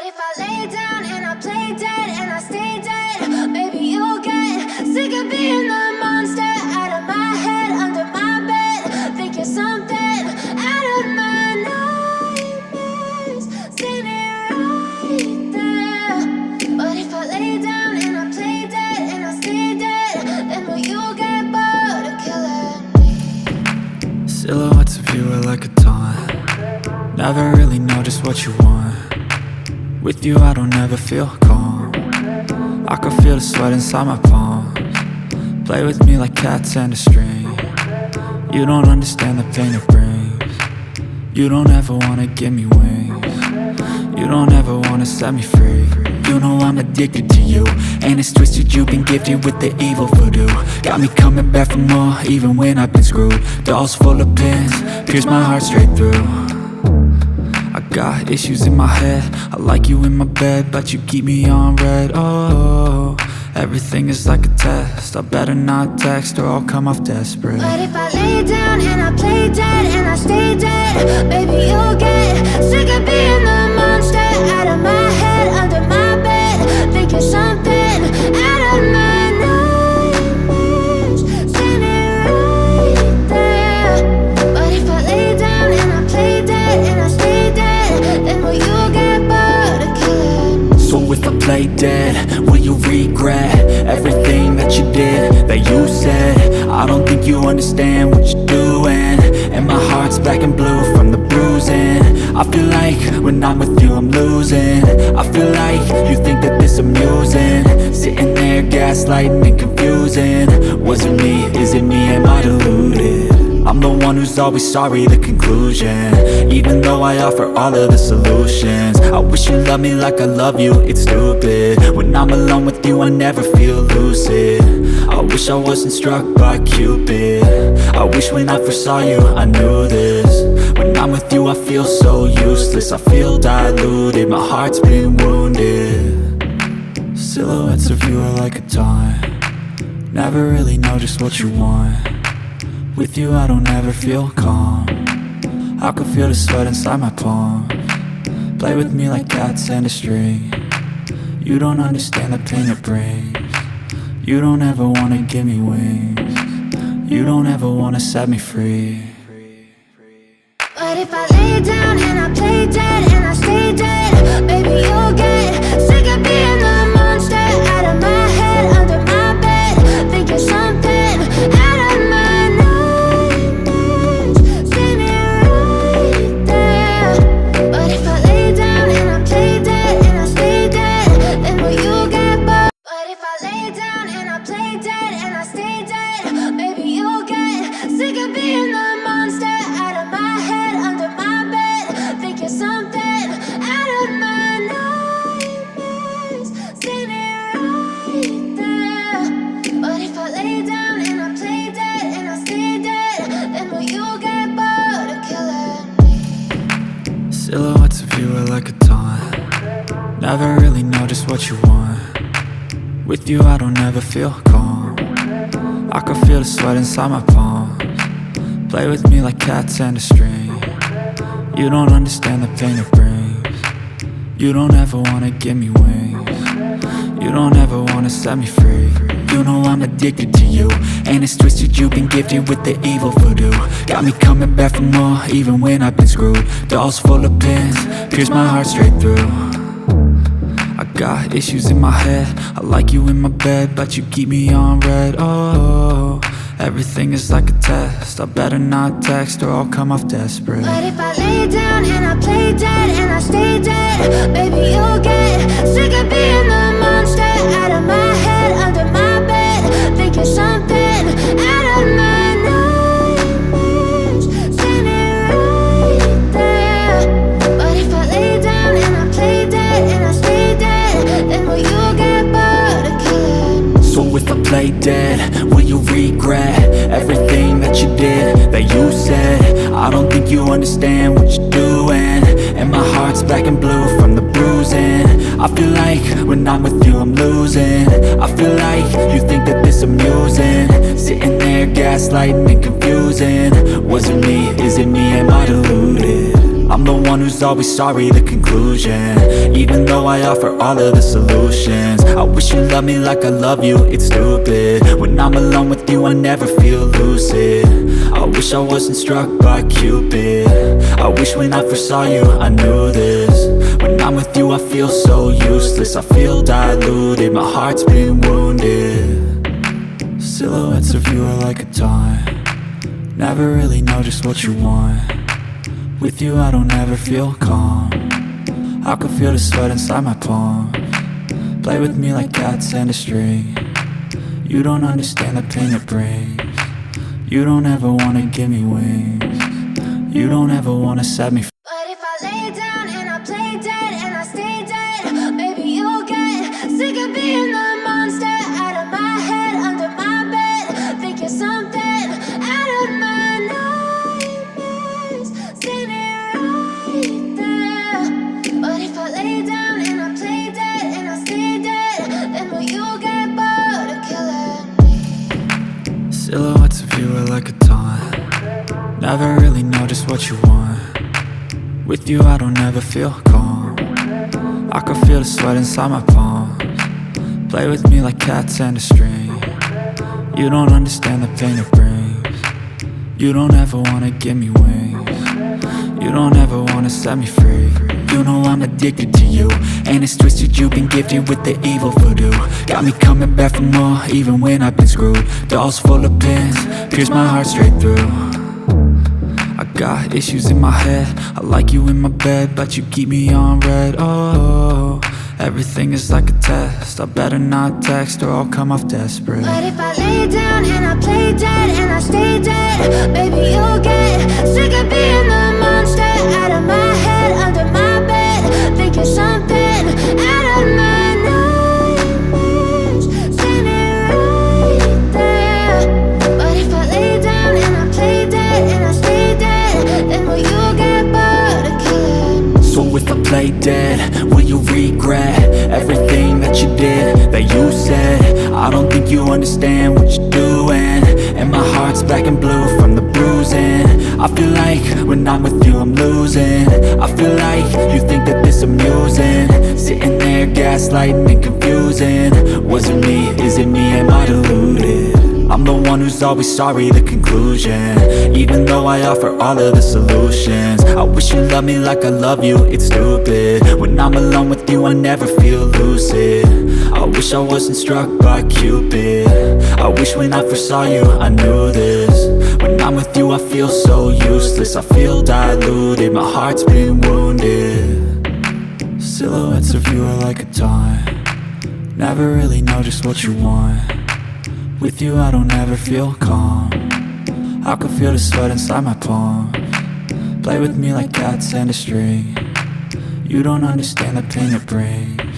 But if I lay down and I play dead and I stay dead, maybe you'll get sick of being the monster out of my head, under my bed. Think you're something out of my nightmares, standing right there. But if I lay down and I play dead and I stay dead, then will you get bored of killing me? Silhouettes of you are like a taunt. Never really know just what you want. With you I don't ever feel calm. I can feel the sweat inside my palms. Play with me like cats and a string. You don't understand the pain it brings. You don't ever wanna give me wings. You don't ever wanna set me free. You know I'm addicted to you, and it's twisted, you've been gifted with the evil voodoo. Got me coming back for more, even when I've been screwed. Dolls full of pins, pierce my heart straight through. I got issues in my head, I like you in my bed, but you keep me on red. Oh, everything is like a test, I better not text or I'll come off desperate. But if I lay down and I play dead and I stay dead, maybe you'll get sick of being the monster out of my head, under my bed. Think you're something out of my nightmares, standing right there. But if I lay down and I play dead and I stay dead, then will you get bored of killing me? So if I play dead, will you regret everything that you did, that you said? I don't think you understand what you're doing, and my heart's black and blue from the bruising. I feel like when I'm with you I'm losing. I feel like you think that this amusing, sitting there gaslighting and confusing. Was it me? Is it me? Am I deluded? I'm the one who's always sorry, the conclusion, even though I offer all of the solutions. I wish you loved me like I love you, it's stupid. When I'm alone with you I never feel lucid. I wish I wasn't struck by Cupid. I wish when I first saw you I knew this. When I'm with you I feel so useless, I feel diluted, my heart's been wounded. Silhouettes of you are like a taunt. Never really know just what you want. With you I don't ever feel calm. I can feel the sweat inside my palms. Play with me like cats and a string. You don't understand the pain it brings. You don't ever wanna give me wings. You don't ever wanna set me free. But if I lay down and I play dead and I stay dead, maybe you'll get sick of being the monster out of my head, under my bed. Think you're something out of my nightmares, standing right there. But if I lay down and I play dead and I stay dead, then will you get bored? But if I lay down and I play dead and I stay dead, maybe you'll get sick of being the monster out of my head, under my bed. Think you're something out of my nightmares, standing right there. But if I lay down and I play dead and I stay dead, then will you get bored of killing me? Silhouettes of you are like a taunt. Never really know just what you want. With you I don't ever feel calm. I can feel the sweat inside my palms. Play with me like cats and a string. You don't understand the pain it brings. You don't ever wanna give me wings. You don't ever wanna set me free. You know I'm addicted to you, and it's twisted, you've been gifted with the evil voodoo. Got me coming back for more, even when I've been screwed. Dolls full of pins, pierce my heart straight through. I got issues in my head, I like you in my bed, but you keep me on red. Oh, everything is like a test, I better not text or I'll come off desperate. But if I lay down and I play dead and I stay dead, maybe you'll get sick of being the monster out of my head, under my bed. Think you're something out of my nightmares, standing right there. But if I lay down and I play dead and I stay dead, then will you get bored of killing me? So if I play dead, will you regret everything that you did, that you said? I don't think you understand what you're doing, and my heart's black and blue from the bruising. I feel like when I'm with you I'm losing. I feel like you think that this amusing, sitting there gaslighting and confusing. Was it me? Is it me? Am I deluded? I'm the one who's always sorry, the conclusion. Even though I offer all of the solutions, I wish you loved me like I love you, it's stupid. When I'm alone with you, I never feel lucid. I wish I wasn't struck by Cupid. I wish when I first saw you, I knew this. When I'm with you, I feel so useless. I feel diluted, my heart's been wounded. Silhouettes of you are like a taunt. Never really know just what you want. With you I don't ever feel calm. I can feel the sweat inside my palms. Play with me like cats and a string. You don't understand the pain it brings. You don't ever wanna give me wings. You don't ever wanna set me free. But if I lay down and I play dead and I stay dead, baby, you'll get sick of being the monster out of my head, under my bed. Think you're something out of my nightmares, standing right there. But if I lay down and I play dead and I stay dead, then will you get bored of killing me? Silhouettes of you are like a taunt. Never really know just what you want. With you I don't ever feel calm. I can feel the sweat inside my palms. Play with me like cats and a string. You don't understand the pain it brings. You don't ever wanna give me wings. You don't ever wanna set me free. You know I'm addicted to you, and it's twisted, you've been gifted with the evil voodoo. Got me coming back for more, even when I've been screwed. Dolls full of pins, pierce my heart straight through. I got issues in my head, I like you in my bed, but you keep me on red. Oh, everything is like a test. I better not text or I'll come off desperate. But if I lay down and I play dead and I stay dead, baby, you'll get sick of being the monster out of my head, under my bed. Think you're something out of my nightmares, standing right there. But if I lay down and I play dead and I stay dead, then will you get bored of killing me? So if I play dead, will you regret everything that you did, that you said? I don't think you understand what you're doing, and my heart's black and blue from the bruising. I feel like when I'm with you I'm losing. I feel like you think that this amusing, sitting there gaslighting and confusing. Was it me? Is it me? Am I deluded? I'm the one who's always sorry, the conclusion. Even though I offer all of the solutions, I wish you loved me like I love you, it's stupid. When I'm alone with you I never feel lucid. I wish I wasn't struck by Cupid. I wish when I first saw you I knew this. When I'm with you I feel so useless. I feel diluted, my heart's been wounded. Silhouettes of you are like a taunt. Never really know just what you want. With you I don't ever feel calm. I can feel the sweat inside my palms. Play with me like cats and a string. You don't understand the pain it brings.